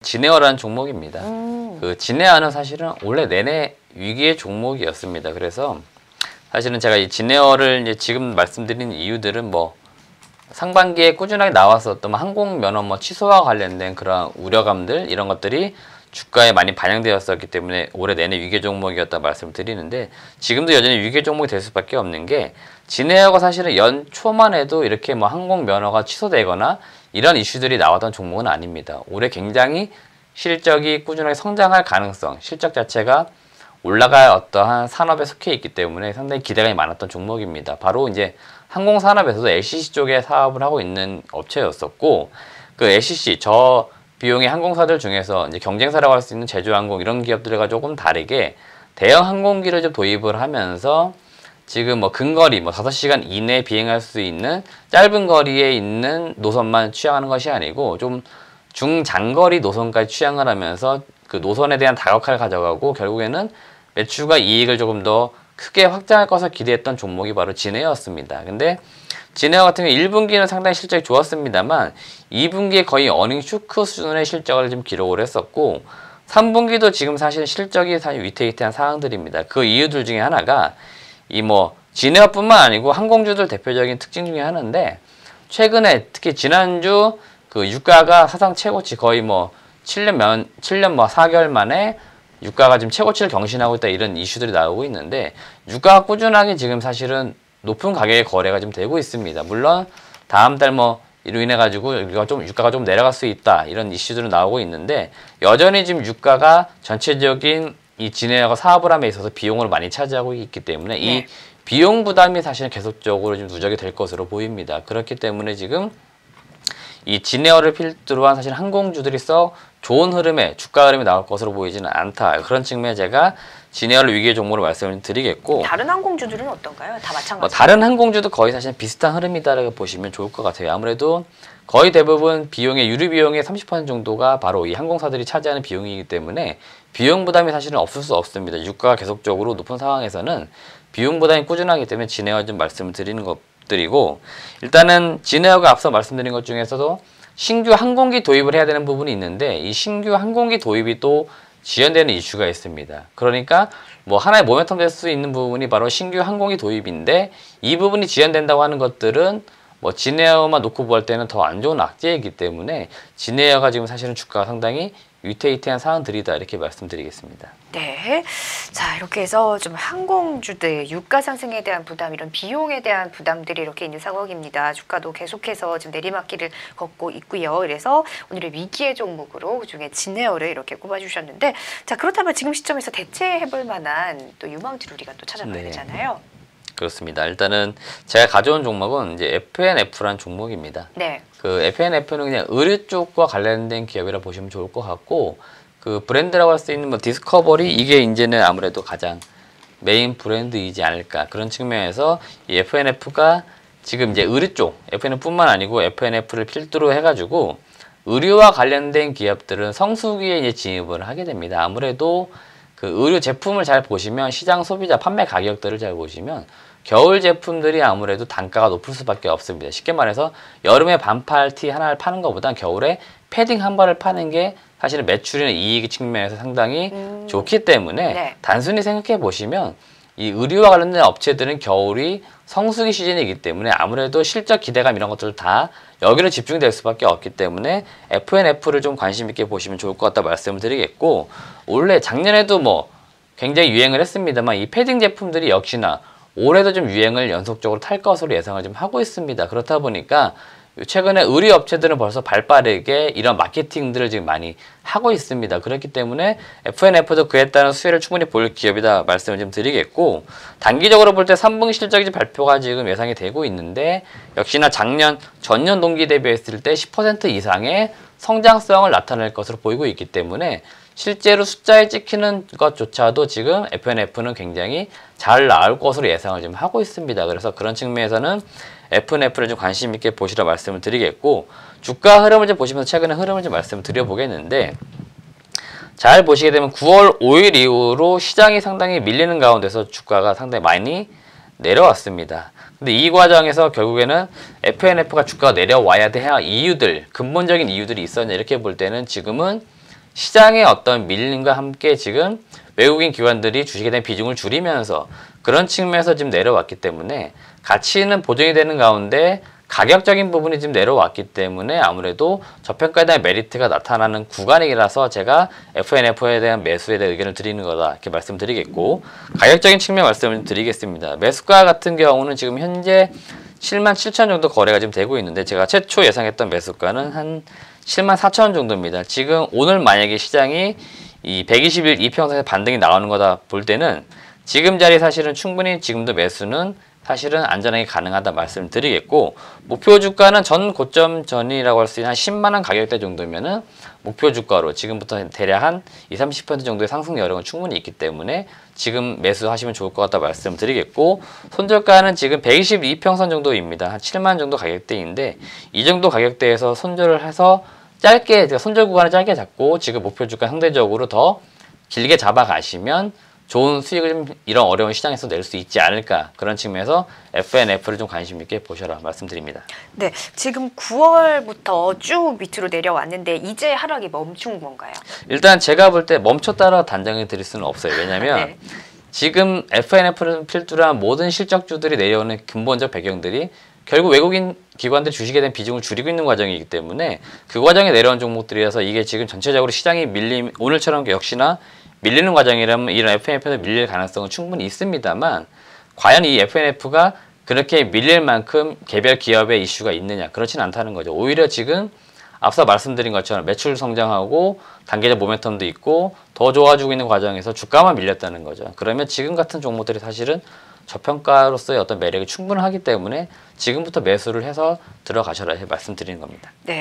진에어라는 종목입니다. 그 진에어는 사실은 원래 내내 위기의 종목이었습니다. 그래서 사실은 제가 이 진에어를 이제 지금 말씀드린 이유들은 뭐 상반기에 꾸준하게 나왔었던 항공면허 뭐 취소와 관련된 그런 우려감들 이런 것들이 주가에 많이 반영되었었기 때문에 올해 내내 위기 종목이었다 말씀을 드리는데 지금도 여전히 위기 종목이 될 수밖에 없는 게 진에어가 사실은 연초만 해도 이렇게 뭐 항공면허가 취소되거나 이런 이슈들이 나왔던 종목은 아닙니다. 올해 굉장히 실적이 꾸준하게 성장할 가능성, 실적 자체가 올라갈 어떠한 산업에 속해 있기 때문에 상당히 기대감이 많았던 종목입니다. 바로 이제 항공산업에서도 LCC 쪽에 사업을 하고 있는 업체였었고, 그 LCC, 저 비용의 항공사들 중에서 이제 경쟁사라고 할 수 있는 제주항공 이런 기업들과 조금 다르게 대형 항공기를 좀 도입을 하면서 지금 뭐 근거리, 뭐 5시간 이내에 비행할 수 있는 짧은 거리에 있는 노선만 취향하는 것이 아니고 좀 중장거리 노선까지 취향을 하면서 그 노선에 대한 다각화를 가져가고 결국에는 매출과 이익을 조금 더 크게 확장할 것을 기대했던 종목이 바로 진에어였습니다. 근데 진에어 같은 경우 1분기는 상당히 실적이 좋았습니다만 2분기에 거의 어닝 쇼크 수준의 실적을 좀 기록을 했었고 3분기도 지금 사실 실적이 사실 위태위태한 상황들입니다. 그 이유들 중에 하나가 이 뭐 진에어뿐만 아니고 항공주들 대표적인 특징 중에 하나인데 최근에 특히 지난주 그 유가가 사상 최고치 거의 뭐 7년 뭐 4개월 만에 유가가 지금 최고치를 경신하고 있다 이런 이슈들이 나오고 있는데 유가가 꾸준하게 지금 사실은 높은 가격의 거래가 좀 되고 있습니다. 물론 다음 달 뭐 이로 인해 가지고 유가가 좀 내려갈 수 있다 이런 이슈들은 나오고 있는데 여전히 지금 유가가 전체적인 이 진에어가 사업을 함에 있어서 비용을 많이 차지하고 있기 때문에 이 비용 부담이 사실은 계속적으로 좀 누적이 될 것으로 보입니다. 그렇기 때문에 지금 이 진에어를 필두로 한 사실 항공주들이 썩 좋은 흐름에 주가 흐름이 나올 것으로 보이지는 않다. 그런 측면에 제가 진에어를 위기의 종목으로 말씀을 드리겠고 다른 항공주들은 어떤가요? 다 마찬가지죠? 다른 항공주도 거의 사실 비슷한 흐름이다라고 보시면 좋을 것 같아요. 아무래도 거의 대부분 비용의 유류 비용의 30% 정도가 바로 이 항공사들이 차지하는 비용이기 때문에 비용 부담이 사실은 없을 수 없습니다. 유가가 계속적으로 높은 상황에서는 비용 부담이 꾸준하기 때문에 진에어 좀 말씀을 드리는 것들이고 일단은 진에어가 앞서 말씀드린 것 중에서도 신규 항공기 도입을 해야 되는 부분이 있는데 이 신규 항공기 도입이 또 지연되는 이슈가 있습니다. 그러니까 뭐 하나의 모멘텀 될 수 있는 부분이 바로 신규 항공기 도입인데 이 부분이 지연된다고 하는 것들은 뭐 진에어만 놓고 볼 때는 더 안 좋은 악재이기 때문에 진에어가 지금 사실은 주가가 상당히 위태위태한 상황들이다 이렇게 말씀드리겠습니다. 네. 자, 이렇게 해서 좀 항공주들 유가 상승에 대한 부담, 이런 비용에 대한 부담들이 이렇게 있는 상황입니다. 주가도 계속해서 지금 내리막길을 걷고 있고요. 그래서 오늘의 위기의 종목으로 그중에 진에어를 이렇게 꼽아주셨는데 자, 그렇다면 지금 시점에서 대체해볼 만한 또 유망주를 우리가 또 찾아봐야 되잖아요. 그렇습니다. 일단은 제가 가져온 종목은 이제 FNF라는 종목입니다. 네. 그 FNF는 그냥 의류 쪽과 관련된 기업이라 보시면 좋을 것 같고 그 브랜드라고 할 수 있는 뭐 디스커버리 이게 이제는 아무래도 가장 메인 브랜드이지 않을까 그런 측면에서 이 FNF가 지금 이제 의류 쪽 FNF뿐만 아니고 FNF를 필두로 해가지고 의류와 관련된 기업들은 성수기에 이제 진입을 하게 됩니다. 아무래도 그 의류 제품을 잘 보시면 시장 소비자 판매 가격들을 잘 보시면 겨울 제품들이 아무래도 단가가 높을 수밖에 없습니다. 쉽게 말해서 여름에 반팔 티 하나를 파는 것보다 겨울에 패딩 한 벌을 파는 게 사실은 매출이나 이익 측면에서 상당히 좋기 때문에 단순히 생각해 보시면 이 의류와 관련된 업체들은 겨울이 성수기 시즌이기 때문에 아무래도 실적 기대감 이런 것들 다 여기로 집중될 수밖에 없기 때문에 FNF를 좀 관심 있게 보시면 좋을 것 같다 말씀을 드리겠고 원래 작년에도 뭐 굉장히 유행을 했습니다만 이 패딩 제품들이 역시나 올해도 좀 유행을 연속적으로 탈 것으로 예상을 좀 하고 있습니다. 그렇다 보니까 최근에 의류 업체들은 벌써 발빠르게 이런 마케팅들을 지금 많이 하고 있습니다. 그렇기 때문에 FNF도 그에 따른 수혜를 충분히 볼 기업이다 말씀을 좀 드리겠고 단기적으로 볼 때 3분기 실적이 발표가 지금 예상이 되고 있는데 역시나 전년 동기 대비했을 때 10% 이상의 성장성을 나타낼 것으로 보이고 있기 때문에 실제로 숫자에 찍히는 것조차도 지금 FNF는 굉장히 잘 나올 것으로 예상을 좀 하고 있습니다. 그래서 그런 측면에서는 FNF를 좀 관심 있게 보시라 말씀을 드리겠고 주가 흐름을 좀 보시면서 최근의 흐름을 좀 말씀을 드려보겠는데 잘 보시게 되면 9월 5일 이후로 시장이 상당히 밀리는 가운데서 주가가 상당히 많이 내려왔습니다. 근데 이 과정에서 결국에는 FNF가 주가가 내려와야 될 이유들, 근본적인 이유들이 있었냐 이렇게 볼 때는 지금은 시장의 어떤 밀림과 함께 지금 외국인 기관들이 주식에 대한 비중을 줄이면서 그런 측면에서 지금 내려왔기 때문에 가치는 보존이 되는 가운데 가격적인 부분이 지금 내려왔기 때문에 아무래도 저평가에 대한 메리트가 나타나는 구간이라서 제가 FNF에 대한 매수에 대한 의견을 드리는 거다 이렇게 말씀드리겠고, 가격적인 측면 말씀을 드리겠습니다. 매수가 같은 경우는 지금 현재 77,000원 정도 거래가 지금 되고 있는데 제가 최초 예상했던 매수가는 한 74,000원 정도입니다. 지금 오늘 만약에 시장이 이 120일 이평선에 반등이 나오는 거다 볼 때는 지금 자리 사실은 충분히 지금도 매수는 사실은 안전하게 가능하다 말씀드리겠고, 목표 주가는 전 고점 전이라고 할 수 있는 한 10만 원 가격대 정도면은 목표 주가로 지금부터 대략 한 20-30% 정도의 상승 여력은 충분히 있기 때문에 지금 매수하시면 좋을 것 같다 말씀드리겠고, 손절가는 지금 122평선 정도입니다. 한 7만 원 정도 가격대인데 이 정도 가격대에서 손절을 해서 짧게 손절 구간을 짧게 잡고 지금 목표 주가 상대적으로 더 길게 잡아가시면 좋은 수익을 좀 이런 어려운 시장에서 낼 수 있지 않을까, 그런 측면에서 FNF를 좀 관심 있게 보셔라 말씀드립니다. 네, 지금 9월부터 쭉 밑으로 내려왔는데 이제 하락이 멈춘 건가요? 일단 제가 볼 때 멈췄다라 단정해 드릴 수는 없어요. 왜냐하면 네. 지금 FNF를 필두로 한 모든 실적주들이 내려오는 근본적 배경들이 결국 외국인 기관들 주식에 대한 비중을 줄이고 있는 과정이기 때문에 그 과정에 내려온 종목들이라서 이게 지금 전체적으로 시장이 밀림, 오늘처럼 역시나 밀리는 과정이라면 이런 FNF에서 밀릴 가능성은 충분히 있습니다만, 과연 이 FNF가 그렇게 밀릴 만큼 개별 기업의 이슈가 있느냐, 그렇진 않다는 거죠. 오히려 지금 앞서 말씀드린 것처럼 매출 성장하고 단계적 모멘텀도 있고 더 좋아지고 있는 과정에서 주가만 밀렸다는 거죠. 그러면 지금 같은 종목들이 사실은 저평가로서의 어떤 매력이 충분하기 때문에 지금부터 매수를 해서 들어가셔라 말씀드리는 겁니다. 네.